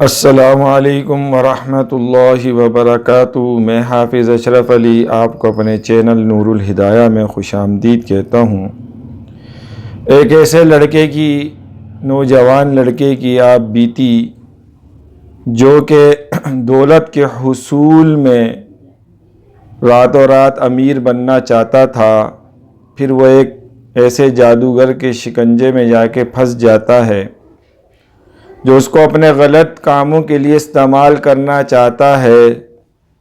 السلام علیکم ورحمۃ اللہ وبرکاتہ۔ میں حافظ اشرف علی آپ کو اپنے چینل نور الہدایہ میں خوش آمدید کہتا ہوں۔ ایک ایسے نوجوان لڑکے کی آپ بیتی جو کہ دولت کے حصول میں راتوں رات امیر بننا چاہتا تھا، پھر وہ ایک ایسے جادوگر کے شکنجے میں جا کے پھنس جاتا ہے جو اس کو اپنے غلط کاموں کے لیے استعمال کرنا چاہتا ہے،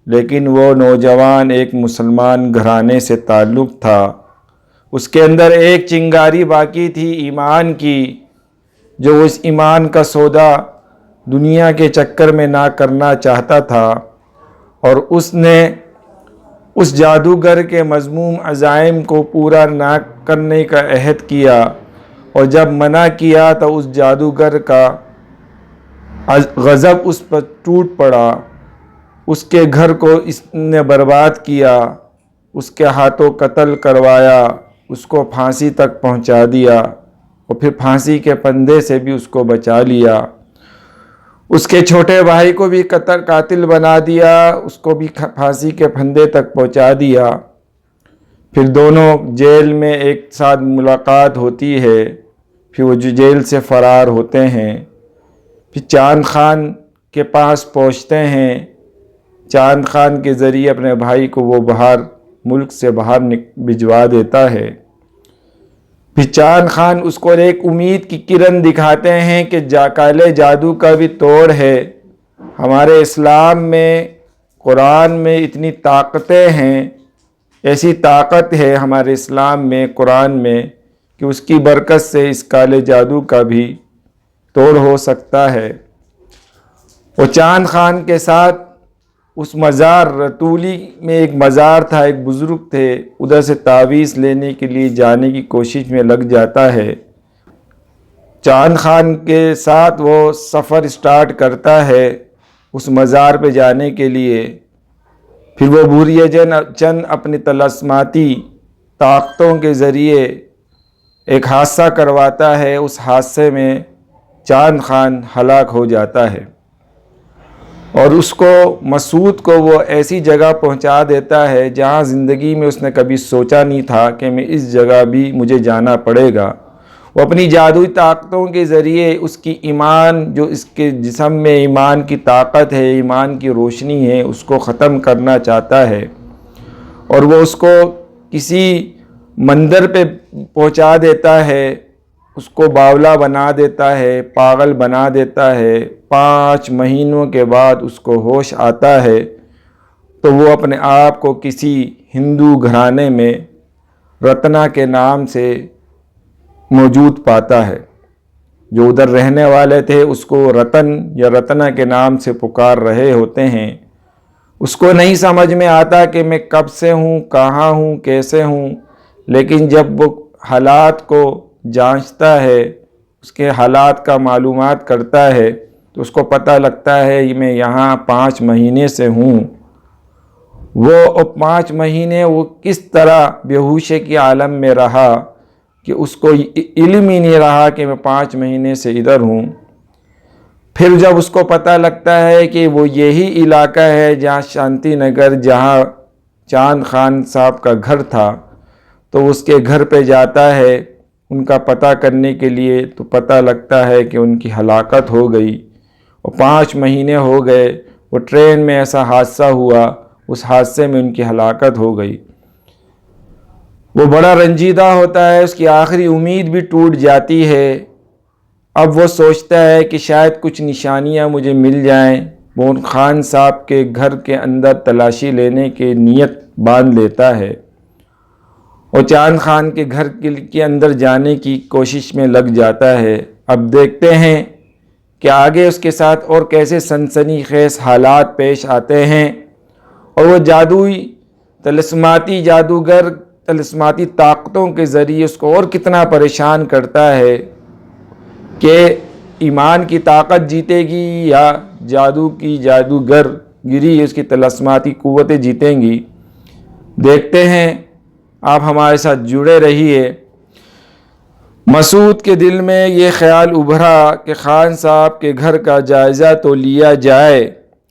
لیکن وہ نوجوان ایک مسلمان گھرانے سے تعلق تھا۔ اس کے اندر ایک چنگاری باقی تھی ایمان کی، جو اس ایمان کا سودا دنیا کے چکر میں نہ کرنا چاہتا تھا، اور اس نے اس جادوگر کے مذموم عزائم کو پورا نہ کرنے کا عہد کیا، اور جب منع کیا تو اس جادوگر کا غضب اس پر ٹوٹ پڑا، اس کے گھر کو اس نے برباد کیا، اس کے ہاتھوں قتل کروایا، اس کو پھانسی تک پہنچا دیا، اور پھر پھانسی کے پھندے سے بھی اس کو بچا لیا۔ اس کے چھوٹے بھائی کو بھی قاتل بنا دیا، اس کو بھی پھانسی کے پھندے تک پہنچا دیا۔ پھر دونوں جیل میں ایک ساتھ ملاقات ہوتی ہے، پھر وہ جو جیل سے فرار ہوتے ہیں، پھر چاند خان کے پاس پہنچتے ہیں۔ چاند خان کے ذریعے اپنے بھائی کو وہ ملک سے باہر بھجوا دیتا ہے۔ پھر چاند خان اس کو ایک امید کی کرن دکھاتے ہیں کہ کالے جادو کا بھی توڑ ہے۔ ہمارے اسلام میں، قرآن میں اتنی طاقتیں ہیں، ایسی طاقت ہے ہمارے اسلام میں، قرآن میں، کہ اس کی برکت سے اس کالے جادو کا بھی توڑ ہو سکتا ہے۔ وہ چاند خان کے ساتھ اس مزار رتولی میں ایک مزار تھا، ایک بزرگ تھے، ادھر سے تعویذ لینے کے لیے جانے کی کوشش میں لگ جاتا ہے۔ چاند خان کے ساتھ وہ سفر سٹارٹ کرتا ہے اس مزار پہ جانے کے لیے۔ پھر وہ بوریہ چند اپنی طلسماتی طاقتوں کے ذریعے ایک حادثہ کرواتا ہے۔ اس حادثے میں چاند خان ہلاک ہو جاتا ہے، اور اس کو مسعود کو وہ ایسی جگہ پہنچا دیتا ہے جہاں زندگی میں اس نے کبھی سوچا نہیں تھا کہ میں اس جگہ بھی مجھے جانا پڑے گا۔ وہ اپنی جادوئی طاقتوں کے ذریعے اس کی ایمان، جو اس کے جسم میں ایمان کی طاقت ہے، ایمان کی روشنی ہے، اس کو ختم کرنا چاہتا ہے، اور وہ اس کو کسی مندر پہ پہنچا دیتا ہے، اس کو باولا بنا دیتا ہے، پاگل بنا دیتا ہے۔ 5 مہینوں کے بعد اس کو ہوش آتا ہے تو وہ اپنے آپ کو کسی ہندو گھرانے میں رتنا کے نام سے موجود پاتا ہے۔ جو ادھر رہنے والے تھے اس کو رتن یا رتنا کے نام سے پکار رہے ہوتے ہیں۔ اس کو نہیں سمجھ میں آتا کہ میں کب سے ہوں، کہاں ہوں، کیسے ہوں، لیکن جب وہ حالات کو جانچتا ہے، اس کے حالات کا معلومات کرتا ہے، تو اس کو پتہ لگتا ہے کہ میں یہاں 5 مہینے سے ہوں۔ وہ 5 مہینے وہ کس طرح بے ہوشی کے عالم میں رہا کہ اس کو علم ہی نہیں رہا کہ میں 5 مہینے سے ادھر ہوں۔ پھر جب اس کو پتہ لگتا ہے کہ وہ یہی علاقہ ہے جہاں شانتی نگر، جہاں چاند خان صاحب کا گھر تھا، تو اس کے گھر پہ جاتا ہے ان کا پتہ کرنے کے لیے، تو پتہ لگتا ہے کہ ان کی ہلاکت ہو گئی، اور 5 مہینے ہو گئے۔ وہ ٹرین میں ایسا حادثہ ہوا، اس حادثے میں ان کی ہلاکت ہو گئی۔ وہ بڑا رنجیدہ ہوتا ہے، اس کی آخری امید بھی ٹوٹ جاتی ہے۔ اب وہ سوچتا ہے کہ شاید کچھ نشانیاں مجھے مل جائیں۔ وہ خان صاحب کے گھر کے اندر تلاشی لینے کی نیت باندھ لیتا ہے، اور چاند خان کے گھر کے اندر جانے کی کوشش میں لگ جاتا ہے۔ اب دیکھتے ہیں کہ آگے اس کے ساتھ اور کیسے سنسنی خیز حالات پیش آتے ہیں، اور وہ جادوئی طلسماتی جادوگر طلسماتی طاقتوں کے ذریعے اس کو اور کتنا پریشان کرتا ہے کہ ایمان کی طاقت جیتے گی یا جادو کی جادوگر گری اس کی طلسماتی قوتیں جیتیں گی۔ دیکھتے ہیں، آپ ہمارے ساتھ جڑے رہیے۔ مسعود کے دل میں یہ خیال ابھرا کہ خان صاحب کے گھر کا جائزہ تو لیا جائے،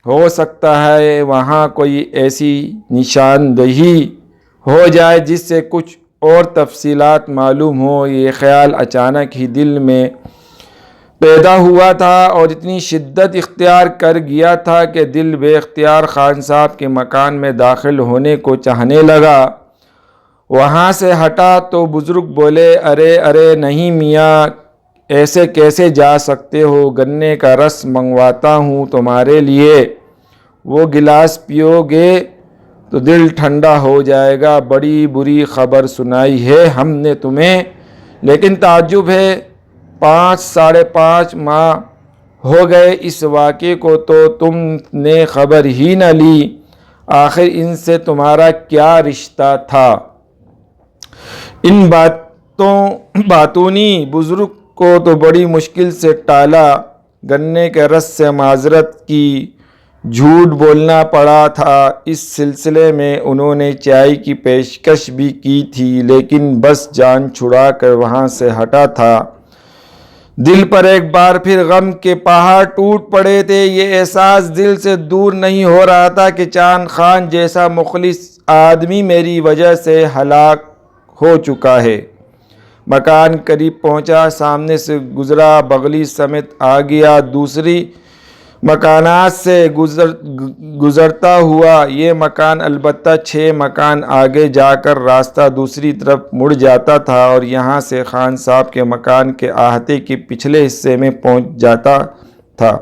ہو سکتا ہے وہاں کوئی ایسی نشاندہی ہو جائے جس سے کچھ اور تفصیلات معلوم ہو۔ یہ خیال اچانک ہی دل میں پیدا ہوا تھا اور اتنی شدت اختیار کر گیا تھا کہ دل بے اختیار خان صاحب کے مکان میں داخل ہونے کو چاہنے لگا۔ وہاں سے ہٹا تو بزرگ بولے، ارے نہیں میاں، ایسے کیسے جا سکتے ہو؟ گنے کا رس منگواتا ہوں تمہارے لیے، وہ گلاس پیو گے تو دل ٹھنڈا ہو جائے گا۔ بڑی بری خبر سنائی ہے ہم نے تمہیں، لیکن تعجب ہے 5 ساڑھے 5 ماہ ہو گئے اس واقعے کو تو تم نے خبر ہی نہ لی۔ آخر ان سے تمہارا کیا رشتہ تھا؟ ان باتوں نے بزرگ کو تو بڑی مشکل سے ٹالا۔ گنے کے رس سے معذرت کی، جھوٹ بولنا پڑا تھا۔ اس سلسلے میں انہوں نے چائے کی پیشکش بھی کی تھی، لیکن بس جان چھڑا کر وہاں سے ہٹا تھا۔ دل پر ایک بار پھر غم کے پہاڑ ٹوٹ پڑے تھے۔ یہ احساس دل سے دور نہیں ہو رہا تھا کہ چاند خان جیسا مخلص آدمی میری وجہ سے ہلاک ہو چکا ہے۔ مکان قریب پہنچا، سامنے سے گزرا، بغلی سمیت آ گیا، دوسری مکانات سے گزرتا ہوا۔ یہ مکان البتہ 6 مکان آگے جا کر راستہ دوسری طرف مڑ جاتا تھا اور یہاں سے خان صاحب کے مکان کے احاطے کے پچھلے حصے میں پہنچ جاتا تھا،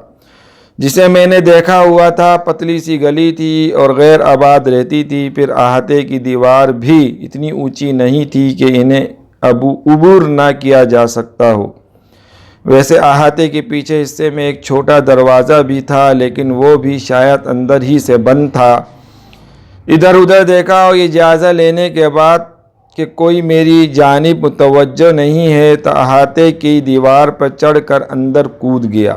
جسے میں نے دیکھا ہوا تھا۔ پتلی سی گلی تھی اور غیر آباد رہتی تھی، پھر احاطے کی دیوار بھی اتنی اونچی نہیں تھی کہ انہیں عبور نہ کیا جا سکتا ہو۔ ویسے احاطے کے پیچھے حصے میں ایک چھوٹا دروازہ بھی تھا، لیکن وہ بھی شاید اندر ہی سے بند تھا۔ ادھر ادھر دیکھا اور یہ جائزہ لینے کے بعد کہ کوئی میری جانب متوجہ نہیں ہے تو احاطے کی دیوار پر چڑھ کر اندر کود گیا۔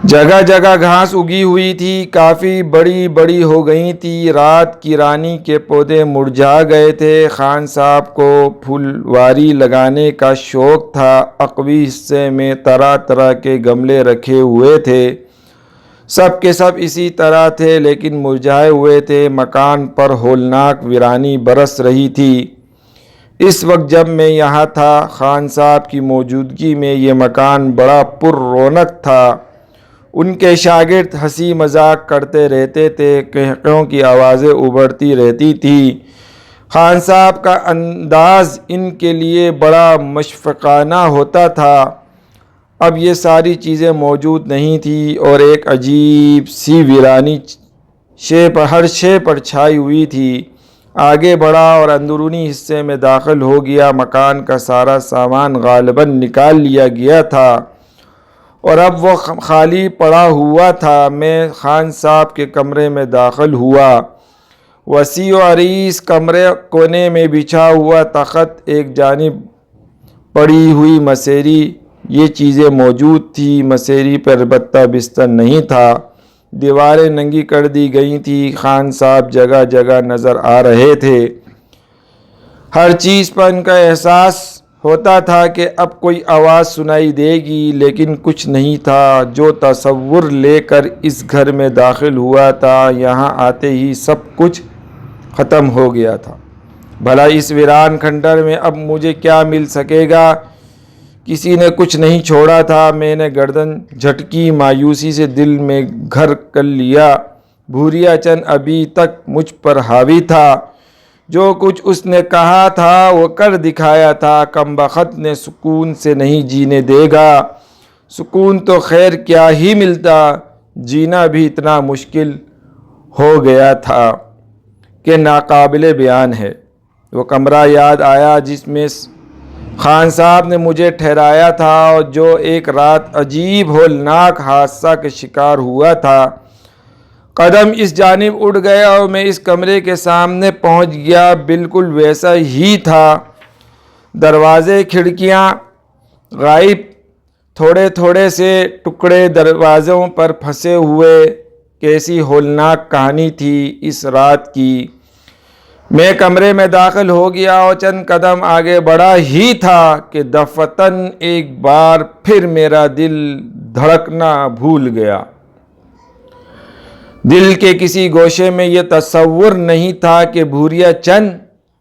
جگہ جگہ گھاس اگی ہوئی تھی، کافی بڑی ہو گئی تھی۔ رات کی رانی کے پودے مرجھا گئے تھے۔ خان صاحب کو پھلواری لگانے کا شوق تھا۔ عقبی حصے میں طرح طرح کے گملے رکھے ہوئے تھے، سب کے سب اسی طرح تھے لیکن مرجھائے ہوئے تھے۔ مکان پر ہولناک ویرانی برس رہی تھی۔ اس وقت جب میں یہاں تھا، خان صاحب کی موجودگی میں یہ مکان بڑا پر رونق تھا۔ ان کے شاگرد ہنسی مذاق کرتے رہتے تھے، قہقہوں کی آوازیں ابھرتی رہتی تھیں۔ خان صاحب کا انداز ان کے لیے بڑا مشفقانہ ہوتا تھا۔ اب یہ ساری چیزیں موجود نہیں تھیں اور ایک عجیب سی ویرانی ہر شے پر چھائی ہوئی تھی۔ آگے بڑھا اور اندرونی حصے میں داخل ہو گیا۔ مکان کا سارا سامان غالباً نکال لیا گیا تھا اور اب وہ خالی پڑا ہوا تھا۔ میں خان صاحب کے کمرے میں داخل ہوا۔ وسیع و عریض کمرے، کونے میں بچھا ہوا تخت، ایک جانب پڑی ہوئی مسیری، یہ چیزیں موجود تھیں۔ مسیری پر البتہ بستر نہیں تھا۔ دیواریں ننگی کر دی گئی تھیں۔ خان صاحب جگہ جگہ نظر آ رہے تھے۔ ہر چیز پر ان کا احساس ہوتا تھا کہ اب کوئی آواز سنائی دے گی، لیکن کچھ نہیں تھا۔ جو تصور لے کر اس گھر میں داخل ہوا تھا، یہاں آتے ہی سب کچھ ختم ہو گیا تھا۔ بھلا اس ویران کھنڈر میں اب مجھے کیا مل سکے گا؟ کسی نے کچھ نہیں چھوڑا تھا۔ میں نے گردن جھٹکی، مایوسی سے دل میں گھر کر لیا۔ بھوریا چند ابھی تک مجھ پر حاوی تھا۔ جو کچھ اس نے کہا تھا وہ کر دکھایا تھا۔ کمبخت نے سکون سے نہیں جینے دے گا۔ سکون تو خیر کیا ہی ملتا، جینا بھی اتنا مشکل ہو گیا تھا کہ ناقابل بیان ہے۔ وہ کمرہ یاد آیا جس میں خان صاحب نے مجھے ٹھہرایا تھا اور جو ایک رات عجیب ہولناک حادثہ کا شکار ہوا تھا۔ قدم اس جانب اٹھ گیا اور میں اس کمرے کے سامنے پہنچ گیا۔ بالکل ویسا ہی تھا۔ دروازے، کھڑکیاں غائب، تھوڑے تھوڑے سے ٹکڑے دروازوں پر پھنسے ہوئے۔ کیسی ہولناک کہانی تھی اس رات کی۔ میں کمرے میں داخل ہو گیا اور چند قدم آگے بڑھا ہی تھا کہ دفتن ایک بار پھر میرا دل دھڑکنا بھول گیا۔ دل کے کسی گوشے میں یہ تصور نہیں تھا کہ بھوریا چند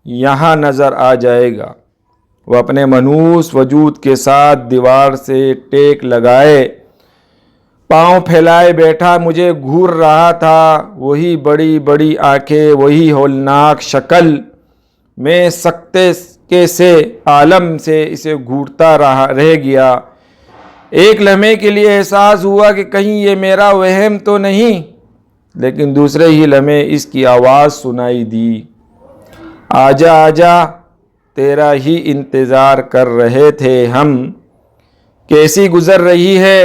یہاں نظر آ جائے گا۔ وہ اپنے منحوس وجود کے ساتھ دیوار سے ٹیک لگائے پاؤں پھیلائے بیٹھا مجھے گھور رہا تھا۔ وہی بڑی بڑی آنکھیں، وہی ہولناک شکل۔ میں سکتے سے عالم سے اسے گھورتا رہ گیا۔ ایک لمحے کے لیے احساس ہوا کہ کہیں یہ میرا وہم تو نہیں، لیکن دوسرے ہی لمحے اس کی آواز سنائی دی، آجا آجا، تیرا ہی انتظار کر رہے تھے ہم۔ کیسی گزر رہی ہے؟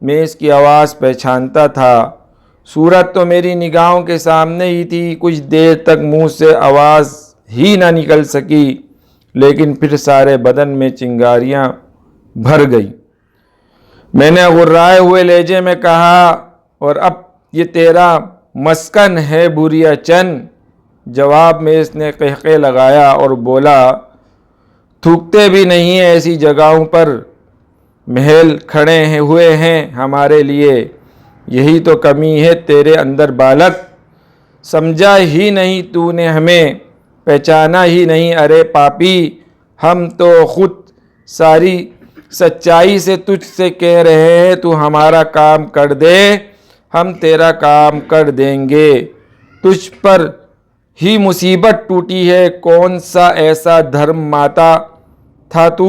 میں اس کی آواز پہچانتا تھا۔ صورت تو میری نگاہوں کے سامنے ہی تھی۔ کچھ دیر تک منہ سے آواز ہی نہ نکل سکی، لیکن پھر سارے بدن میں چنگاریاں بھر گئی۔ میں نے غرائے ہوئے لہجے میں کہا، اور اب یہ تیرا مسکن ہے بھوریا چند؟ جواب میں اس نے قہقہے لگایا اور بولا، تھوکتے بھی نہیں ہیں ایسی جگہوں پر، محل کھڑے ہوئے ہیں ہمارے لیے۔ یہی تو کمی ہے تیرے اندر بالک، سمجھا ہی نہیں تو نے ہمیں، پہچانا ہی نہیں۔ ارے پاپی، ہم تو خود ساری سچائی سے تجھ سے کہہ رہے ہیں، تو ہمارا کام کر دے، ہم تیرا کام کر دیں گے۔ تجھ پر ہی مصیبت ٹوٹی ہے، کون سا ایسا دھرم ماتا تھا تو،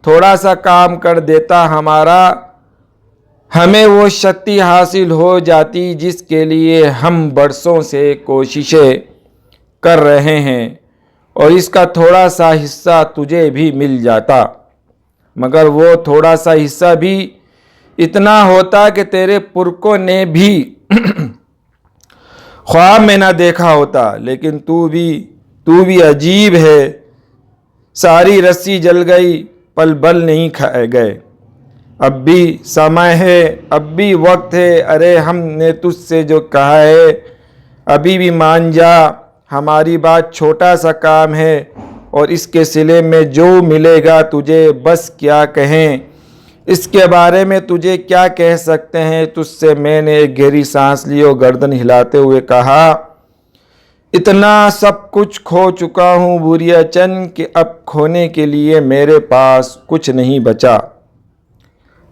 تھوڑا سا کام کر دیتا ہمارا، ہمیں وہ شکتی حاصل ہو جاتی جس کے لیے ہم برسوں سے کوششیں کر رہے ہیں، اور اس کا تھوڑا سا حصہ تجھے بھی مل جاتا۔ مگر وہ تھوڑا سا حصہ بھی اتنا ہوتا کہ تیرے پرکھوں نے بھی خواب میں نہ دیکھا ہوتا۔ لیکن تو بھی عجیب ہے، ساری رسی جل گئی، پل بل نہیں کھائے گئے۔ اب بھی سمے ہے، اب بھی وقت ہے۔ ارے ہم نے تجھ سے جو کہا ہے ابھی بھی مان جا۔ ہماری بات چھوٹا سا کام ہے، اور اس کے صلے میں جو ملے گا تجھے، بس کیا کہیں اس کے بارے میں، تجھے کیا کہہ سکتے ہیں تجھ سے۔ میں نے ایک گہری سانس لی اور گردن ہلاتے ہوئے کہا، اتنا سب کچھ کھو چکا ہوں بھوریا چند کہ اب کھونے کے لیے میرے پاس کچھ نہیں بچا۔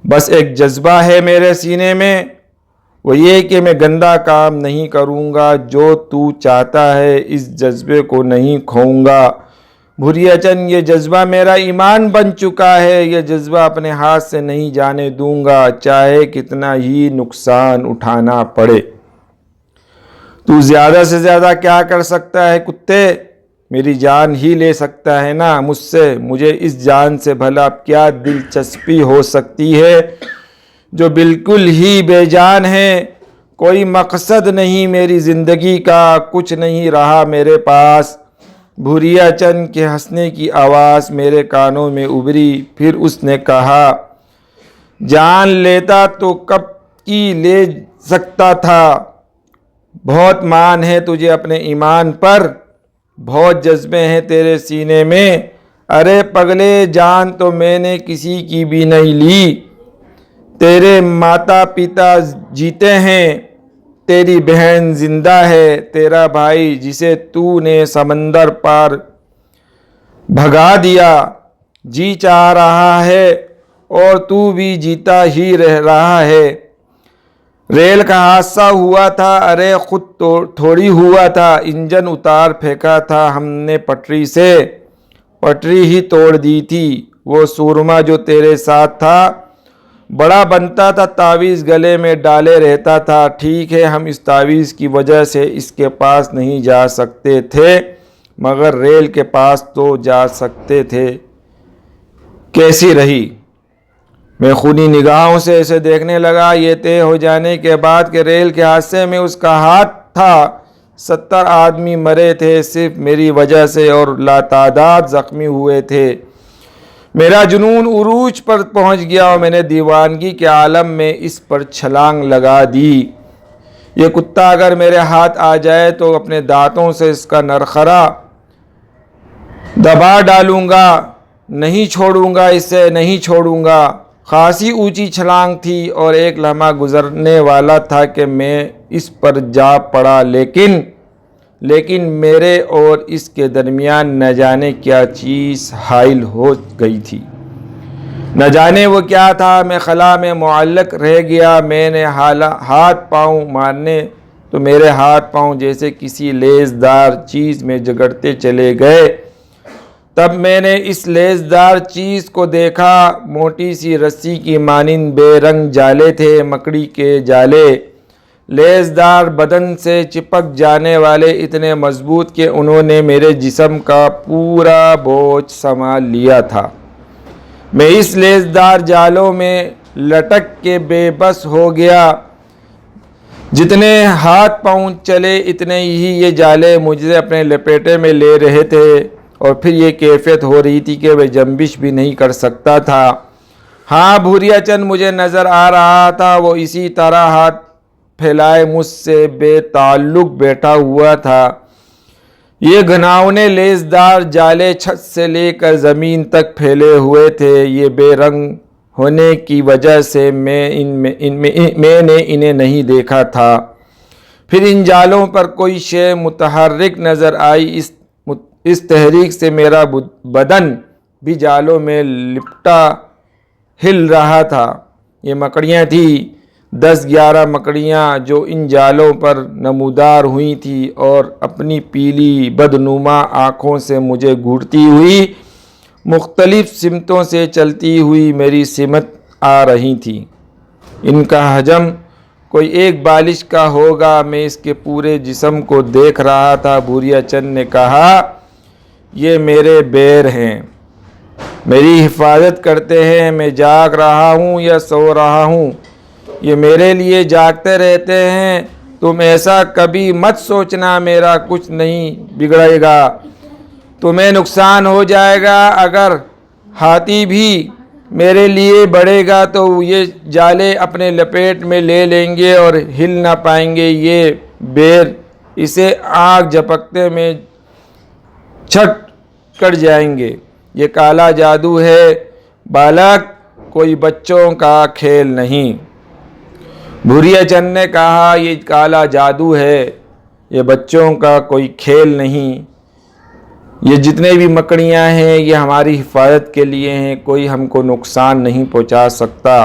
بس ایک جذبہ ہے میرے سینے میں، وہ یہ کہ میں گندا کام نہیں کروں گا۔ جو تو چاہتا ہے اس جذبے کو نہیں کھوؤں گا بھوریا چند۔ یہ جذبہ میرا ایمان بن چکا ہے، یہ جذبہ اپنے ہاتھ سے نہیں جانے دوں گا، چاہے کتنا ہی نقصان اٹھانا پڑے۔ تو زیادہ سے زیادہ کیا کر سکتا ہے کتے؟ میری جان ہی لے سکتا ہے نا مجھ سے۔ مجھے اس جان سے بھلا کیا دلچسپی ہو سکتی ہے جو بالکل ہی بے جان ہے۔ کوئی مقصد نہیں میری زندگی کا، کچھ نہیں رہا میرے پاس۔ بھوریا چند کے ہنسنے کی آواز میرے کانوں میں ابھری۔ پھر اس نے کہا، جان لیتا تو کب کی لے سکتا تھا۔ بہت مان ہے تجھے اپنے ایمان پر، بہت جذبے ہیں تیرے سینے میں۔ ارے پگلے، جان تو میں نے کسی کی بھی نہیں لی۔ تیرے ماتا پتا جیتے ہیں، تیری بہن زندہ ہے، تیرا بھائی جسے تو نے سمندر پار بھگا دیا جی چاہ رہا ہے، اور تو بھی جیتا ہی رہ رہا ہے۔ ریل کا حادثہ ہوا تھا، ارے خود تھوڑی ہوا تھا، انجن اتار پھینکا تھا ہم نے پٹری سے، پٹری ہی توڑ دی تھی۔ وہ سورما جو تیرے ساتھ تھا بڑا بنتا تھا، تعویذ گلے میں ڈالے رہتا تھا۔ ٹھیک ہے ہم اس تعویذ کی وجہ سے اس کے پاس نہیں جا سکتے تھے، مگر ریل کے پاس تو جا سکتے تھے۔ کیسی رہی؟ میں خونی نگاہوں سے اسے دیکھنے لگا۔ یہ طے ہو جانے کے بعد کہ ریل کے حادثے میں اس کا ہاتھ تھا، 70 آدمی مرے تھے صرف میری وجہ سے، اور لاتعداد زخمی ہوئے تھے۔ میرا جنون عروج پر پہنچ گیا اور میں نے دیوانگی کے عالم میں اس پر چھلانگ لگا دی یہ کتا اگر میرے ہاتھ آ جائے تو اپنے دانتوں سے اس کا نرخرا دبا ڈالوں گا، نہیں چھوڑوں گا، اسے نہیں چھوڑوں گا۔ خاصی اونچی چھلانگ تھی اور ایک لمحہ گزرنے والا تھا کہ میں اس پر جا پڑا، لیکن میرے اور اس کے درمیان نہ جانے کیا چیز حائل ہو گئی تھی۔ نہ جانے وہ کیا تھا، میں خلا میں معلق رہ گیا۔ میں نے ہاتھ پاؤں مارنے تو میرے ہاتھ پاؤں جیسے کسی لیزدار چیز میں جگڑتے چلے گئے۔ تب میں نے اس لیزدار چیز کو دیکھا، موٹی سی رسی کی مانند بے رنگ جالے تھے، مکڑی کے جالے، لیزدار بدن سے چپک جانے والے، اتنے مضبوط کہ انہوں نے میرے جسم کا پورا بوجھ سنبھال لیا تھا۔ میں اس لیزدار جالوں میں لٹک کے بے بس ہو گیا۔ جتنے ہاتھ پاؤں چلے اتنے ہی یہ جالے مجھے اپنے لپیٹے میں لے رہے تھے، اور پھر یہ کیفیت ہو رہی تھی کہ میں جنبش بھی نہیں کر سکتا تھا۔ ہاں، بھوریا چند مجھے نظر آ رہا تھا، وہ اسی طرح ہاتھ پھیلائے مجھ سے بے تعلق بیٹھا ہوا تھا۔ یہ گھناؤنے لیزدار جالے چھت سے لے کر زمین تک پھیلے ہوئے تھے۔ یہ بے رنگ ہونے کی وجہ سے میں نے انہیں نہیں دیکھا تھا۔ پھر ان جالوں پر کوئی شے متحرک نظر آئی۔ اس تحریک سے میرا بدن بھی جالوں میں لپٹا ہل رہا تھا۔ یہ مکڑیاں تھیں، 10-11 مکڑیاں جو ان جالوں پر نمودار ہوئی تھیں اور اپنی پیلی بدنما آنکھوں سے مجھے گھورتی ہوئی مختلف سمتوں سے چلتی ہوئی میری سمت آ رہی تھیں۔ ان کا حجم کوئی 1 بالش کا ہوگا۔ میں اس کے پورے جسم کو دیکھ رہا تھا۔ بھوریا چند نے کہا، یہ میرے بیر ہیں، میری حفاظت کرتے ہیں۔ میں جاگ رہا ہوں یا سو رہا ہوں، یہ میرے لیے جاگتے رہتے ہیں۔ تم ایسا کبھی مت سوچنا، میرا کچھ نہیں بگڑے گا، تمہیں نقصان ہو جائے گا۔ اگر ہاتھی بھی میرے لیے بڑھے گا تو یہ جالے اپنے لپیٹ میں لے لیں گے اور ہل نہ پائیں گے۔ یہ بیر اسے آگ جھپکتے میں چھٹ کر جائیں گے۔ یہ کالا جادو ہے بالک، کوئی بچوں کا کھیل نہیں۔ بھوریا چند نے کہا، یہ کالا جادو ہے، یہ بچوں کا کوئی کھیل نہیں۔ یہ جتنے بھی مکڑیاں ہیں یہ ہماری حفاظت کے لیے ہیں، کوئی ہم کو نقصان نہیں پہنچا سکتا۔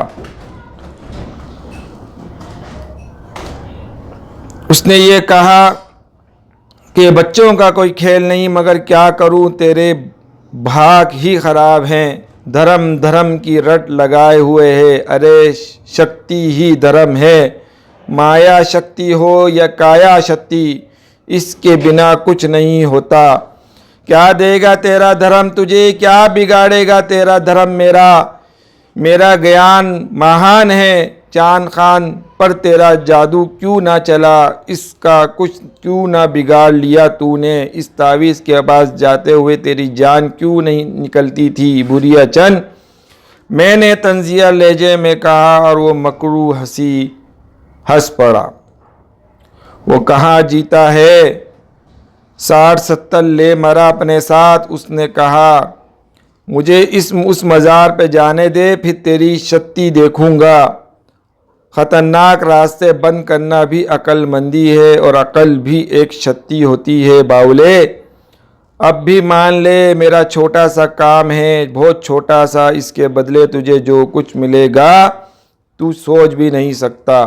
اس نے یہ کہا کہ بچوں کا کوئی کھیل نہیں، مگر کیا کروں، تیرے بھاگ ہی خراب ہیں، دھرم کی رٹ لگائے ہوئے ہے۔ ارے شکتی ہی دھرم ہے، مایا شکتی ہو یا کایا شکتی، اس کے بنا کچھ نہیں ہوتا۔ کیا دے گا تیرا دھرم تجھے، کیا بگاڑے گا تیرا دھرم میرا گیان مہان ہے۔ چاند خان پر تیرا جادو کیوں نہ چلا، اس کا کچھ کیوں نہ بگاڑ لیا تو نے، اس تعویذ کے پاس جاتے ہوئے تیری جان کیوں نہیں نکلتی تھی۔ بھوریا چند، میں نے طنزیہ لہجے میں کہا، اور وہ مکرو ہنس پڑا۔ وہ کہاں جیتا ہے، 60-70 لے مرا اپنے ساتھ۔ اس نے کہا، مجھے اس مزار پہ جانے دے، پھر تیری شکتی دیکھوں گا۔ خطرناک راستے بند کرنا بھی عقل مندی ہے، اور عقل بھی ایک شکتی ہوتی ہے باولے۔ اب بھی مان لے، میرا چھوٹا سا کام ہے، بہت چھوٹا سا، اس کے بدلے تجھے جو کچھ ملے گا تو سوچ بھی نہیں سکتا۔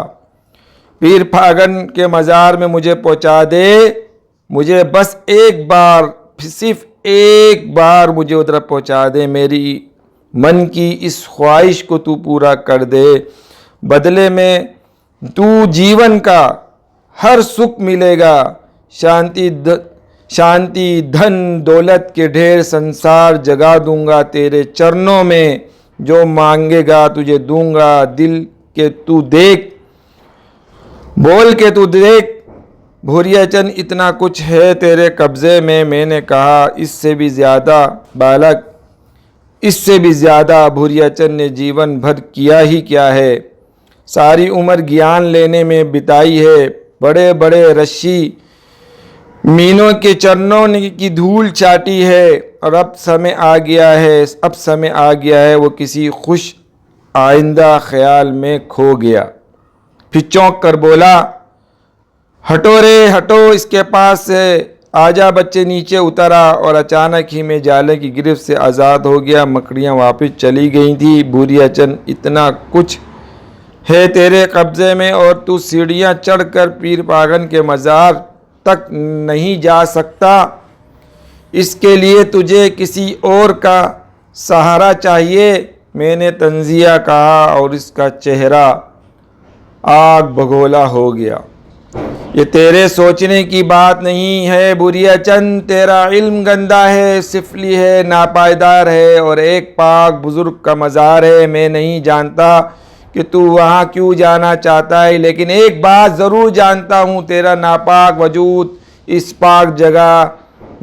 پیر پھاگن کے مزار میں مجھے پہنچا دے، مجھے بس ایک بار، صرف ایک بار مجھے ادھر پہنچا دے، میری من کی اس خواہش کو تو پورا کر دے۔ بدلے میں تو جیون کا ہر سکھ ملے گا، شانتی، دھن دولت کے ڈھیر، سنسار جگا دوں گا تیرے چرنوں میں، جو مانگے گا تجھے دوں گا۔ دل کے تو دیکھ، بول کے تو دیکھ بھوریا چند، اتنا کچھ ہے تیرے قبضے میں۔ میں نے کہا، اس سے بھی زیادہ بالک، اس سے بھی زیادہ۔ بھوریا چند نے جیون بھر کیا ہی کیا ہے، ساری عمر گیان لینے میں بتائی ہے، بڑے بڑے رشی مینوں کے چرنوں کی دھول چاٹی ہے، اور اب سمے آ گیا ہے وہ کسی خوش آئندہ خیال میں کھو گیا۔ پھر چونک کر بولا، ہٹو رے ہٹو اس کے پاس سے، آجا بچے۔ نیچے اترا اور اچانک ہی میں جالے کی گرفت سے آزاد ہو گیا۔ مکڑیاں واپس چلی گئی تھی۔ بوریا چند، اتنا کچھ ہے تیرے قبضے میں اور تو سیڑھیاں چڑھ کر پیر پاگن کے مزار تک نہیں جا سکتا، اس کے لیے تجھے کسی اور کا سہارا چاہیے۔ میں نے تنزیہ کہا اور اس کا چہرہ آگ بگولا ہو گیا۔ یہ تیرے سوچنے کی بات نہیں ہے بوریا چند، تیرا علم گندا ہے، سفلی ہے، ناپائیدار ہے اور ایک پاک بزرگ کا مزار ہے۔ میں نہیں جانتا کہ تو وہاں کیوں جانا چاہتا ہے، لیکن ایک بات ضرور جانتا ہوں، تیرا ناپاک وجود اس پاک جگہ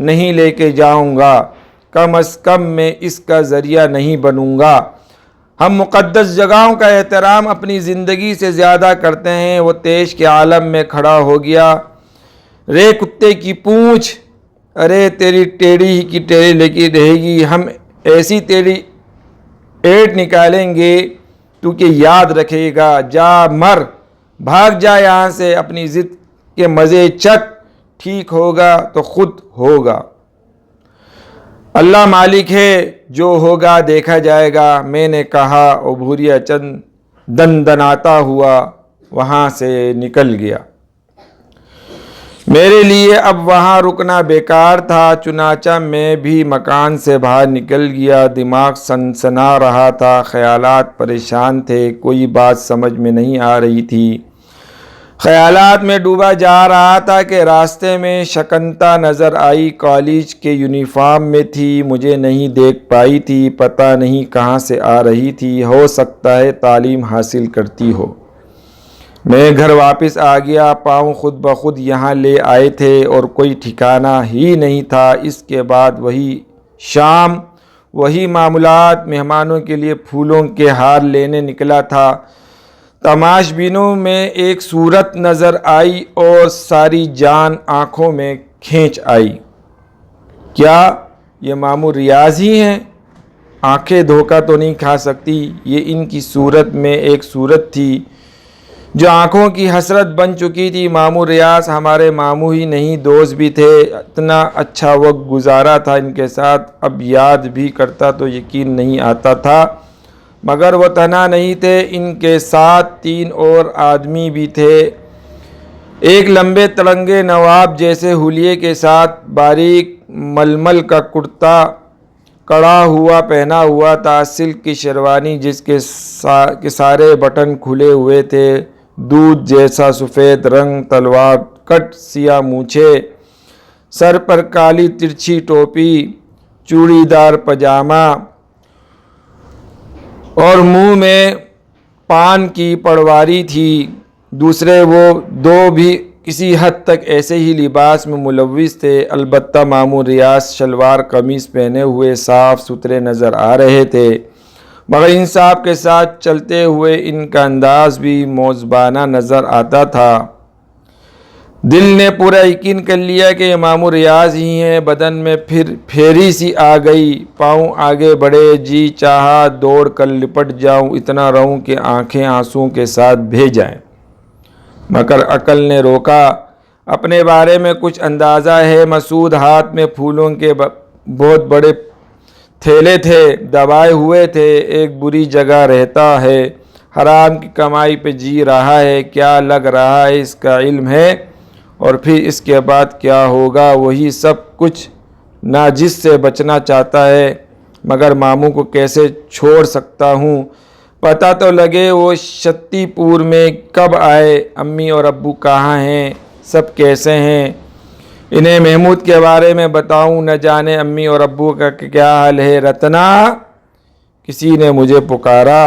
نہیں لے کے جاؤں گا، کم از کم میں اس کا ذریعہ نہیں بنوں گا۔ ہم مقدس جگہوں کا احترام اپنی زندگی سے زیادہ کرتے ہیں۔ وہ تیش کے عالم میں کھڑا ہو گیا۔ رے کتے کی پونچھ، ارے تیری ٹیڑھی ہی کی ٹیڑھی لگی رہے گی، ہم ایسی تیری ایٹ نکالیں گے تو کہ یاد رکھے گا۔ جا مر، بھاگ جا یہاں سے، اپنی ضد کے مزے چکھ، ٹھیک ہوگا تو خود ہوگا۔ اللہ مالک ہے، جو ہوگا دیکھا جائے گا، میں نے کہا، اور بوریا چند دندناتا ہوا وہاں سے نکل گیا۔ میرے لیے اب وہاں رکنا بیکار تھا، چنانچہ میں بھی مکان سے باہر نکل گیا۔ دماغ سنسنا رہا تھا، خیالات پریشان تھے، کوئی بات سمجھ میں نہیں آ رہی تھی۔ خیالات میں ڈوبا جا رہا تھا کہ راستے میں شکنتا نظر آئی، کالج کے یونیفارم میں تھی، مجھے نہیں دیکھ پائی تھی، پتہ نہیں کہاں سے آ رہی تھی، ہو سکتا ہے تعلیم حاصل کرتی ہو۔ میں گھر واپس آ گیا، پاؤں خود بخود یہاں لے آئے تھے اور کوئی ٹھکانہ ہی نہیں تھا۔ اس کے بعد وہی شام، وہی معمولات، مہمانوں کے لیے پھولوں کے ہار لینے نکلا تھا۔ تماش بینوں میں ایک صورت نظر آئی اور ساری جان آنکھوں میں کھینچ آئی۔ کیا یہ ماموں ریاض ہی ہیں؟ آنکھیں دھوکہ تو نہیں کھا سکتی، یہ ان کی صورت میں ایک صورت تھی جو آنکھوں کی حسرت بن چکی تھی۔ ماموں ریاض ہمارے ماموں ہی نہیں، دوست بھی تھے، اتنا اچھا وقت گزارا تھا ان کے ساتھ، اب یاد بھی کرتا تو یقین نہیں آتا تھا۔ مگر وہ تنہا نہیں تھے، ان کے ساتھ 3 اور آدمی بھی تھے۔ ایک لمبے تڑنگے نواب جیسے حلیے کے ساتھ، باریک ململ کا کرتا کڑا ہوا پہنا ہوا تھا، سلک کی شیروانی جس کے سارے بٹن کھلے ہوئے تھے، دودھ جیسا سفید رنگ، تلوار کٹ سیاہ مونچھیں، سر پر کالی ترچھی ٹوپی، چوڑی دار پاجامہ اور منہ میں پان کی پڑواری تھی۔ دوسرے وہ 2 بھی کسی حد تک ایسے ہی لباس میں ملوث تھے، البتہ ماموں ریاض شلوار قمیص پہنے ہوئے صاف ستھرے نظر آ رہے تھے، مگر انصاف کے ساتھ چلتے ہوئے ان کا انداز بھی موذبانہ نظر آتا تھا۔ دل نے پورا یقین کر لیا کہ یہ ماموں ریاض ہی ہیں۔ بدن میں پھر پھیری سی آ گئی، پاؤں آگے بڑھے، جی چاہا دوڑ کر لپٹ جاؤں، اتنا رہوں کہ آنکھیں آنسوؤں کے ساتھ بہہ جائیں، مگر عقل نے روکا۔ اپنے بارے میں کچھ اندازہ ہے مسعود؟ ہاتھ میں پھولوں کے بہت بڑے تھیلے تھے، دبائے ہوئے تھے، ایک بری جگہ رہتا ہے، حرام کی کمائی پہ جی رہا ہے، کیا لگ رہا ہے اس کا علم ہے؟ اور پھر اس کے بعد کیا ہوگا؟ وہی سب کچھ نہ جس سے بچنا چاہتا ہے، مگر ماموں کو کیسے چھوڑ سکتا ہوں؟ پتہ تو لگے وہ شتی پور میں کب آئے، امی اور ابو کہاں ہیں، سب کیسے ہیں؟ انہیں محمود کے بارے میں بتاؤں، نہ جانے امی اور ابو کا کیا حال ہے۔ رتنا، کسی نے مجھے پکارا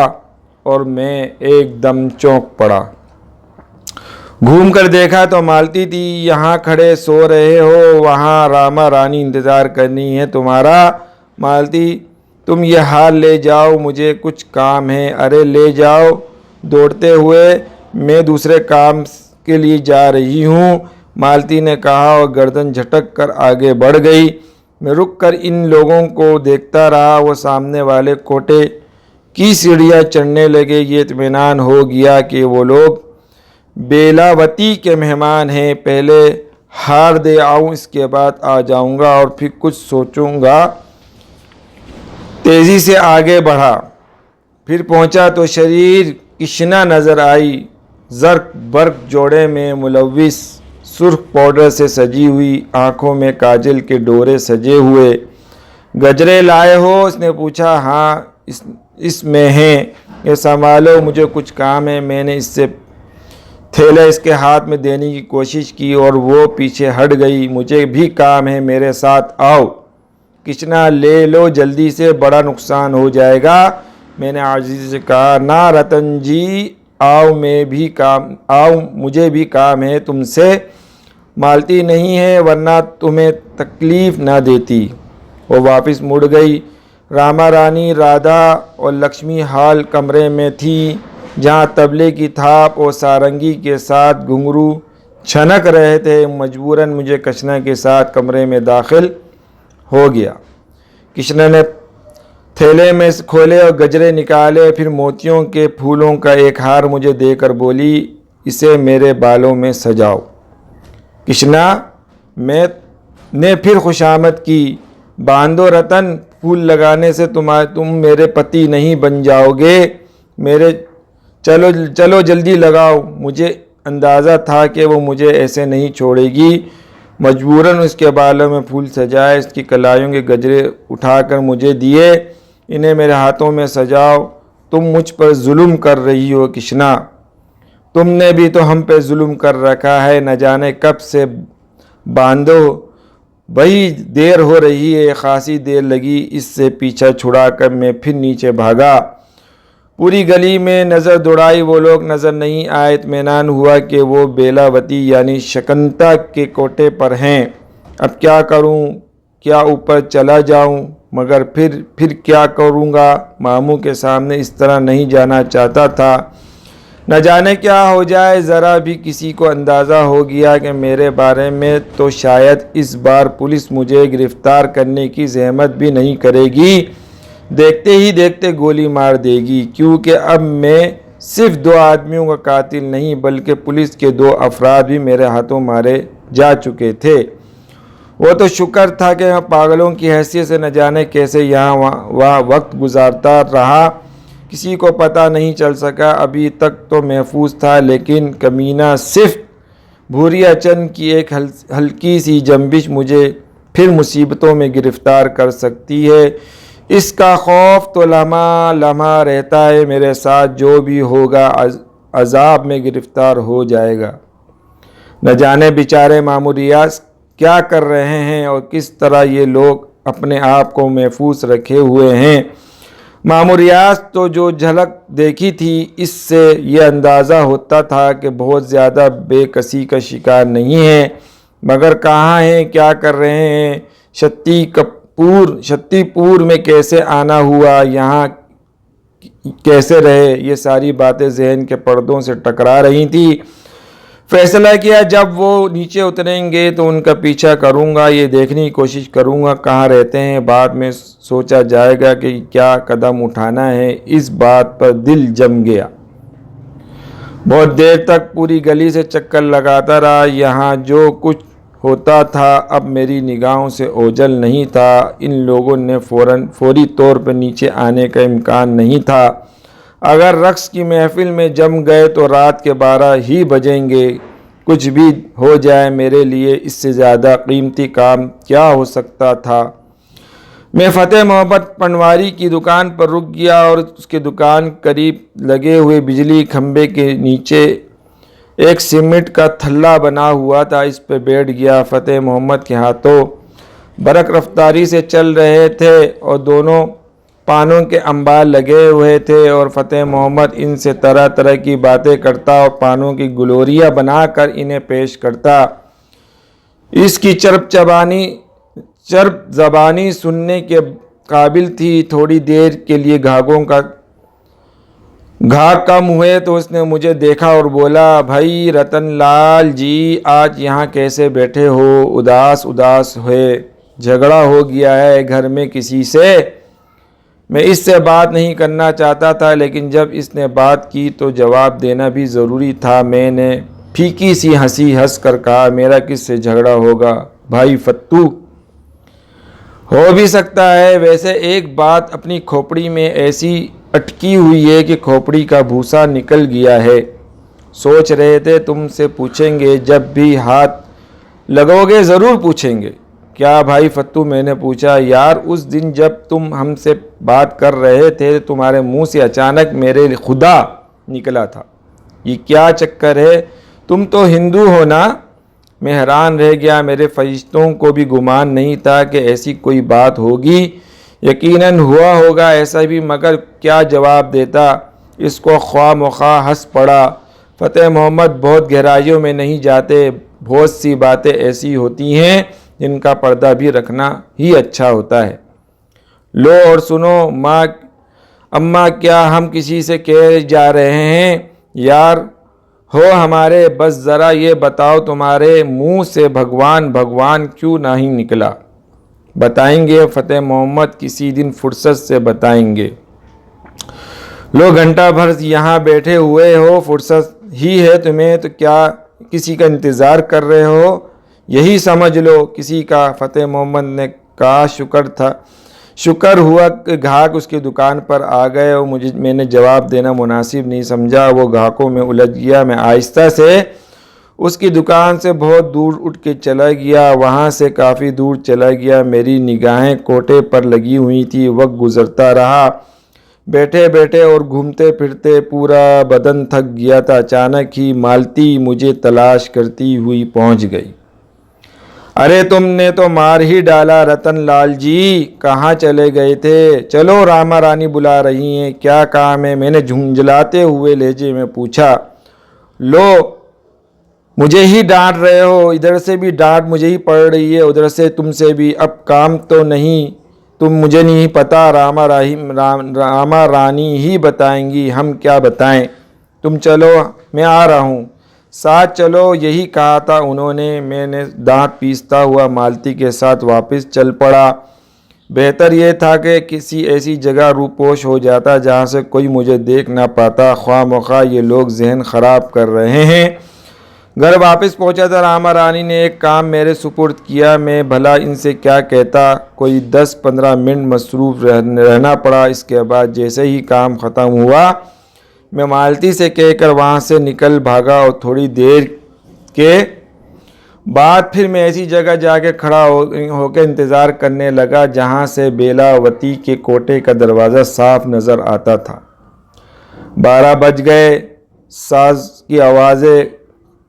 اور میں ایک دم چونک پڑا۔ گھوم کر دیکھا تو مالتی تھی۔ یہاں کھڑے سو رہے ہو، وہاں راما رانی انتظار کرنی ہے تمہارا۔ مالتی، تم یہ ہار لے جاؤ، مجھے کچھ کام ہے۔ ارے لے جاؤ۔ دوڑتے ہوئے میں دوسرے کام کے لیے جا رہی ہوں، مالتی نے کہا اور گردن جھٹک کر آگے بڑھ گئی۔ میں رک کر ان لوگوں کو دیکھتا رہا، وہ سامنے والے کوٹے کی سیڑھیاں چڑھنے لگے۔ یہ اطمینان ہو گیا کہ وہ لوگ بیلاوتی کے مہمان ہیں، پہلے ہار دے آؤں، اس کے بعد آ جاؤں گا اور پھر کچھ سوچوں گا۔ تیزی سے آگے بڑھا، پھر پہنچا تو شریر کشنا نظر آئی، زرق برق جوڑے میں ملوث، سرخ پاؤڈر سے سجی ہوئی، آنکھوں میں کاجل کے ڈورے سجے ہوئے۔ گجرے لائے ہو؟ اس نے پوچھا۔ ہاں اس میں ہیں، یہ سنبھالو، مجھے کچھ کام ہے۔ میں نے اس سے تھیلا اس کے ہاتھ میں دینے کی کوشش کی اور وہ پیچھے ہٹ گئی۔ مجھے بھی کام ہے، میرے ساتھ آؤ۔ کشنا لے لو جلدی سے، بڑا نقصان ہو جائے گا۔ میں نے عاجزی سے کہا۔ نہ رتن جی، آؤ مجھے بھی کام ہے تم سے۔ مالتی نہیں ہے ورنہ تمہیں تکلیف نہ دیتی۔ وہ واپس مڑ گئی۔ راما رانی، رادھا اور لکشمی ہال کمرے میں تھی، جہاں طبلے کی تھاپ اور سارنگی کے ساتھ گھنگرو چھنک رہے تھے۔ مجبوراً مجھے کشنا کے ساتھ کمرے میں داخل ہو گیا۔ کشنا نے تھیلے میں کھولے اور گجرے نکالے، پھر موتیوں کے پھولوں کا ایک ہار مجھے دے کر بولی، اسے میرے بالوں میں سجاؤ۔ کشنا نے پھر خوشامد کی۔ باندھو رتن، پھول لگانے سے تم میرے پتی نہیں بن جاؤ گے۔ چلو جلدی لگاؤ۔ مجھے اندازہ تھا کہ وہ مجھے ایسے نہیں چھوڑے گی۔ مجبوراً اس کے بالوں میں پھول سجائے، اس کی کلائیوں کے گجرے اٹھا کر مجھے دیے۔ انہیں میرے ہاتھوں میں سجاؤ۔ تم مجھ پر ظلم کر رہی ہو کشنا، تم نے بھی تو ہم پہ ظلم کر رکھا ہے، نہ جانے کب سے۔ باندھو بھائی، دیر ہو رہی ہے۔ خاصی دیر لگی، اس سے پیچھا چھڑا کر میں پھر نیچے بھاگا۔ پوری گلی میں نظر دوڑائی، وہ لوگ نظر نہیں آئے۔ اطمینان ہوا کہ وہ بیلاوتی یعنی شکنتا کے کوٹے پر ہیں۔ اب کیا کروں؟ کیا اوپر چلا جاؤں؟ مگر پھر کیا کروں گا؟ ماموں کے سامنے اس طرح نہیں جانا چاہتا تھا، نہ جانے کیا ہو جائے۔ ذرا بھی کسی کو اندازہ ہو گیا کہ میرے بارے میں تو شاید اس بار پولیس مجھے گرفتار کرنے کی زحمت بھی نہیں کرے گی، دیکھتے ہی دیکھتے گولی مار دے گی، کیونکہ اب میں صرف 2 آدمیوں کا قاتل نہیں بلکہ پولیس کے 2 افراد بھی میرے ہاتھوں مارے جا چکے تھے۔ وہ تو شکر تھا کہ میں پاگلوں کی حیثیت سے نہ جانے کیسے یہاں وہاں وقت گزارتا رہا، کسی کو پتہ نہیں چل سکا۔ ابھی تک تو محفوظ تھا، لیکن کمینہ صرف بھوریا چند کی ایک ہلکی سی جنبش مجھے پھر مصیبتوں میں گرفتار کر سکتی ہے۔ اس کا خوف تو لمحہ لمحہ رہتا ہے، میرے ساتھ جو بھی ہوگا عذاب میں گرفتار ہو جائے گا۔ نہ جانے بیچارے مامور ریاض کیا کر رہے ہیں اور کس طرح یہ لوگ اپنے آپ کو محفوظ رکھے ہوئے ہیں۔ مامور ریاض تو جو جھلک دیکھی تھی، اس سے یہ اندازہ ہوتا تھا کہ بہت زیادہ بے کسی کا شکار نہیں ہے، مگر کہاں ہیں، کیا کر رہے ہیں، شتی پور میں کیسے آنا ہوا، یہاں کیسے رہے، یہ ساری باتیں ذہن کے پردوں سے ٹکرا رہی تھیں۔ فیصلہ کیا جب وہ نیچے اتریں گے تو ان کا پیچھا کروں گا، یہ دیکھنے کی کوشش کروں گا کہاں رہتے ہیں، بعد میں سوچا جائے گا کہ کیا قدم اٹھانا ہے۔ اس بات پر دل جم گیا۔ بہت دیر تک پوری گلی سے چکر لگاتا رہا، یہاں جو کچھ ہوتا تھا اب میری نگاہوں سے اوجھل نہیں تھا۔ ان لوگوں نے فوری طور پر نیچے آنے کا امکان نہیں تھا۔ اگر رقص کی محفل میں جم گئے تو رات کے 12 ہی بجیں گے۔ کچھ بھی ہو جائے، میرے لیے اس سے زیادہ قیمتی کام کیا ہو سکتا تھا۔ میں فتح محمد پنواری کی دکان پر رک گیا اور اس کے دکان قریب لگے ہوئے بجلی کھمبے کے نیچے ایک سیمنٹ کا تھلہ بنا ہوا تھا، اس پہ بیٹھ گیا۔ فتح محمد کے ہاتھوں برق رفتاری سے چل رہے تھے اور دونوں پانوں کے انبار لگے ہوئے تھے، اور فتح محمد ان سے طرح طرح کی باتیں کرتا اور پانوں کی گلوریاں بنا کر انہیں پیش کرتا۔ اس کی چرب زبانی سننے کے قابل تھی۔ تھوڑی دیر کے لیے گھاگ کم ہوئے تو اس نے مجھے دیکھا اور بولا، بھائی رتن لال جی، آج یہاں کیسے بیٹھے ہو؟ اداس اداس ہوئے؟ جھگڑا ہو گیا ہے گھر میں کسی سے؟ میں اس سے بات نہیں کرنا چاہتا تھا، لیکن جب اس نے بات کی تو جواب دینا بھی ضروری تھا۔ میں نے پھیکی سی ہنسی ہنس کر کہا، میرا کس سے جھگڑا ہوگا بھائی فتو؟ ہو بھی سکتا ہے، ویسے ایک بات اپنی کھوپڑی میں ایسی اٹکی ہوئی ہے کہ کھوپڑی کا بھوسا نکل گیا ہے۔ سوچ رہے تھے تم سے پوچھیں گے، جب بھی ہاتھ لگو گے ضرور پوچھیں گے۔ کیا بھائی فتو؟ میں نے پوچھا۔ یار اس دن جب تم ہم سے بات کر رہے تھے تمہارے منہ سے اچانک میرے خدا نکلا تھا، یہ کیا چکر ہے؟ تم تو ہندو ہو نا؟ میں حیران رہ گیا، میرے فرشتوں کو بھی گمان نہیں تھا کہ ایسی کوئی بات ہوگی۔ یقیناً ہوا ہوگا ایسا بھی، مگر کیا جواب دیتا؟ اس کو خواہ مخواہ ہنس پڑا۔ فتح محمد بہت گہرائیوں میں نہیں جاتے، بہت سی باتیں ایسی ہوتی ہیں جن کا پردہ بھی رکھنا ہی اچھا ہوتا ہے۔ لو اور سنو اماں، کیا ہم کسی سے کہے جا رہے ہیں یار ہو ہمارے؟ بس ذرا یہ بتاؤ تمہارے منہ سے بھگوان بھگوان کیوں نہیں نکلا؟ بتائیں گے فتح محمد، کسی دن فرصت سے بتائیں گے۔ لو گھنٹہ بھر یہاں بیٹھے ہوئے ہو، فرصت ہی ہے تمہیں تو کیا کسی کا انتظار کر رہے ہو؟ یہی سمجھ لو کسی کا۔ فتح محمد نے کہا، شکر ہوا کہ گاہک اس کی دکان پر آ گئے اور میں نے جواب دینا مناسب نہیں سمجھا۔ وہ گاہکوں میں الجھ گیا۔ میں آہستہ سے اس کی دکان سے بہت دور اٹھ کے چلا گیا، وہاں سے کافی دور چلا گیا۔ میری نگاہیں کوٹے پر لگی ہوئی تھی۔ وقت گزرتا رہا، بیٹھے بیٹھے اور گھومتے پھرتے پورا بدن تھک گیا تھا۔ اچانک ہی مالتی مجھے تلاش کرتی ہوئی پہنچ گئی۔ ارے تم نے تو مار ہی ڈالا رتن لال جی، کہاں چلے گئے تھے؟ چلو راما رانی بلا رہی ہیں، کیا کام ہے؟ میں نے جھنجھلاتے ہوئے لہجے میں پوچھا۔ لو مجھے ہی ڈانٹ رہے ہو، ادھر سے بھی ڈانٹ مجھے ہی پڑ رہی ہے، ادھر سے تم سے بھی۔ اب کام تو نہیں، مجھے نہیں پتا، راما رانی ہی بتائیں گی، ہم کیا بتائیں؟ تم چلو، میں آ رہا ہوں، ساتھ چلو، یہی کہا تھا انہوں نے۔ میں نے دانت پیستا ہوا مالتی کے ساتھ واپس چل پڑا۔ بہتر یہ تھا کہ کسی ایسی جگہ روپوش ہو جاتا جہاں سے کوئی مجھے دیکھ نہ پاتا، خواہ مخواہ یہ لوگ ذہن خراب کر رہے ہیں۔ گھر واپس پہنچا تھا، راما رانی نے ایک کام میرے سپرد کیا۔ میں بھلا ان سے کیا کہتا؟ کوئی 10-15 منٹ مصروف رہنا پڑا۔ اس کے بعد جیسے ہی کام ختم ہوا، میں مالتی سے کہہ کر وہاں سے نکل بھاگا اور تھوڑی دیر کے بعد پھر میں ایسی جگہ جا کے کھڑا ہو کے انتظار کرنے لگا جہاں سے بیلاوتی کے کوٹے کا دروازہ صاف نظر آتا تھا۔ 12 بج گئے، ساز کی آوازیں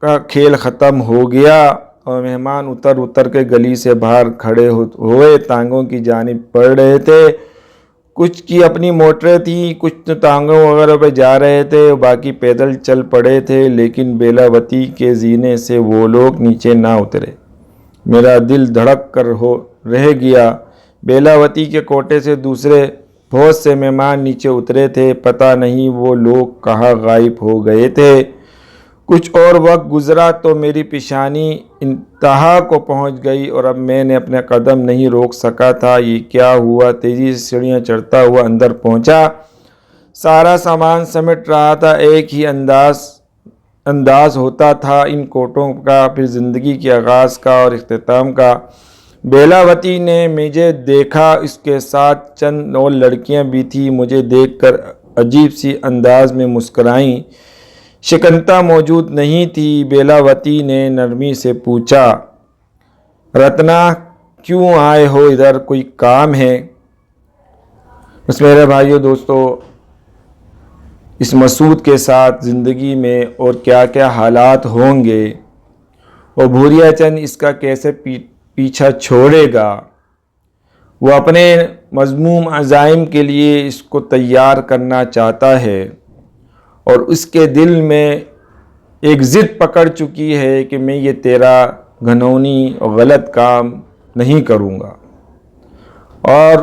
کا کھیل ختم ہو گیا اور مہمان اتر کے گلی سے باہر کھڑے ہوئے ٹانگوں کی جانب بڑھ رہے تھے۔ کچھ کی اپنی موٹریں تھیں، کچھ تو ٹانگوں وغیرہ پہ جا رہے تھے، باقی پیدل چل پڑے تھے، لیکن بیلاوتی کے زینے سے وہ لوگ نیچے نہ اترے۔ میرا دل دھڑک کر رہ گیا۔ بیلاوتی کے کوٹے سے دوسرے بہت سے مہمان نیچے اترے تھے، پتہ نہیں وہ لوگ کہاں غائب ہو گئے تھے۔ کچھ اور وقت گزرا تو میری پیشانی انتہا کو پہنچ گئی اور اب میں نے اپنے قدم نہیں روک سکا تھا۔ یہ کیا ہوا؟ تیزی سے سیڑھیاں چڑھتا ہوا اندر پہنچا، سارا سامان سمیٹ رہا تھا۔ ایک ہی انداز ہوتا تھا ان کوٹوں کا، پھر زندگی کے آغاز کا اور اختتام کا۔ بیلاوتی نے مجھے دیکھا، اس کے ساتھ چند اور لڑکیاں بھی تھیں، مجھے دیکھ کر عجیب سی انداز میں مسکرائیں۔ شکنتا موجود نہیں تھی۔ بیلاوتی نے نرمی سے پوچھا، رتنا کیوں آئے ہو ادھر؟ کوئی کام ہے؟ بس میرے بھائیو دوستو، اس مسعود کے ساتھ زندگی میں اور کیا کیا حالات ہوں گے اور بھوریا چند اس کا کیسے پیچھا چھوڑے گا۔ وہ اپنے مذموم عزائم کے لیے اس کو تیار کرنا چاہتا ہے اور اس کے دل میں ایک ضد پکڑ چکی ہے کہ میں یہ تیرا گھنونی اور غلط کام نہیں کروں گا، اور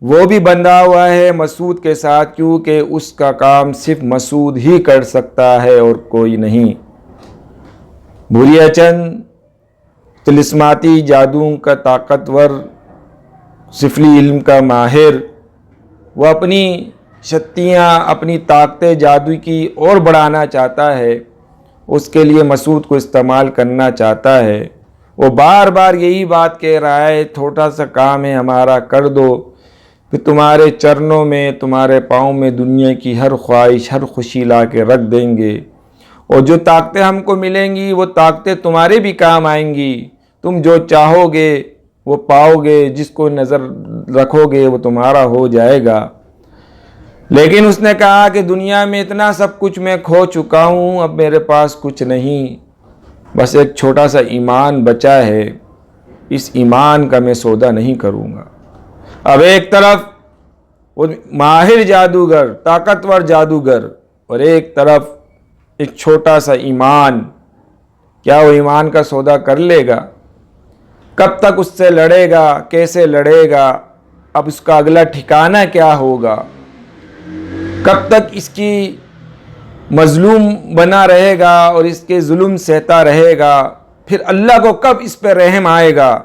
وہ بھی بندھا ہوا ہے مسعود کے ساتھ، کیونکہ اس کا کام صرف مسعود ہی کر سکتا ہے اور کوئی نہیں۔ بھولیا چند طلسماتی جادو کا طاقتور، سفلی علم کا ماہر، وہ اپنی شکتیاں، اپنی طاقتیں جادو کی اور بڑھانا چاہتا ہے، اس کے لیے مسعود کو استعمال کرنا چاہتا ہے۔ وہ بار بار یہی بات کہہ رہا ہے، چھوٹا سا کام ہے ہمارا، کر دو، پھر تمہارے چرنوں میں، تمہارے پاؤں میں دنیا کی ہر خواہش، ہر خوشی لا کے رکھ دیں گے، اور جو طاقتیں ہم کو ملیں گی وہ طاقتیں تمہارے بھی کام آئیں گی، تم جو چاہو گے وہ پاؤ گے، جس کو نظر رکھو گے وہ تمہارا ہو جائے گا۔ لیکن اس نے کہا کہ دنیا میں اتنا سب کچھ میں کھو چکا ہوں، اب میرے پاس کچھ نہیں، بس ایک چھوٹا سا ایمان بچا ہے، اس ایمان کا میں سودا نہیں کروں گا۔ اب ایک طرف وہ ماہر جادوگر، طاقتور جادوگر، اور ایک طرف ایک چھوٹا سا ایمان، کیا وہ ایمان کا سودا کر لے گا؟ کب تک اس سے لڑے گا؟ کیسے لڑے گا؟ اب اس کا اگلا ٹھکانہ کیا ہوگا؟ کب تک اس کی مظلوم بنا رہے گا اور اس کے ظلم سہتا رہے گا؟ پھر اللہ کو کب اس پہ رحم آئے گا؟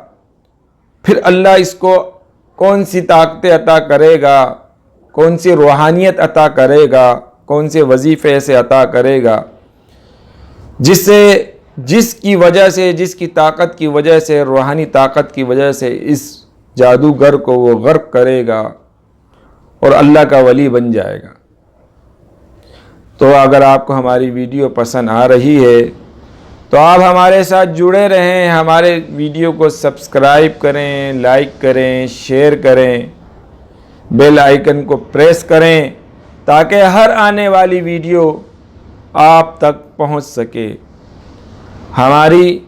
پھر اللہ اس کو کون سی طاقتیں عطا کرے گا؟ کون سی روحانیت عطا کرے گا؟ کون سے وظیفے سے عطا کرے گا جس کی وجہ سے، جس کی طاقت کی وجہ سے، روحانی طاقت کی وجہ سے اس جادوگر کو وہ غرق کرے گا اور اللہ کا ولی بن جائے گا۔ تو اگر آپ کو ہماری ویڈیو پسند آ رہی ہے تو آپ ہمارے ساتھ جڑے رہیں، ہمارے ویڈیو کو سبسکرائب کریں، لائک کریں، شیئر کریں، بیل آئیکن کو پریس کریں تاکہ ہر آنے والی ویڈیو آپ تک پہنچ سکے۔ ہماری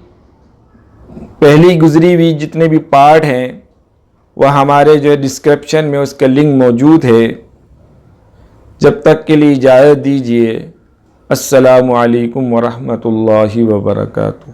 پہلی گزری ہوئی جتنے بھی پارٹ ہیں وہ ہمارے جو ڈسکرپشن میں اس کا لنک موجود ہے۔ جب تک کے لیے اجازت دیجیے۔ السلام علیکم ورحمۃ اللہ وبرکاتہ۔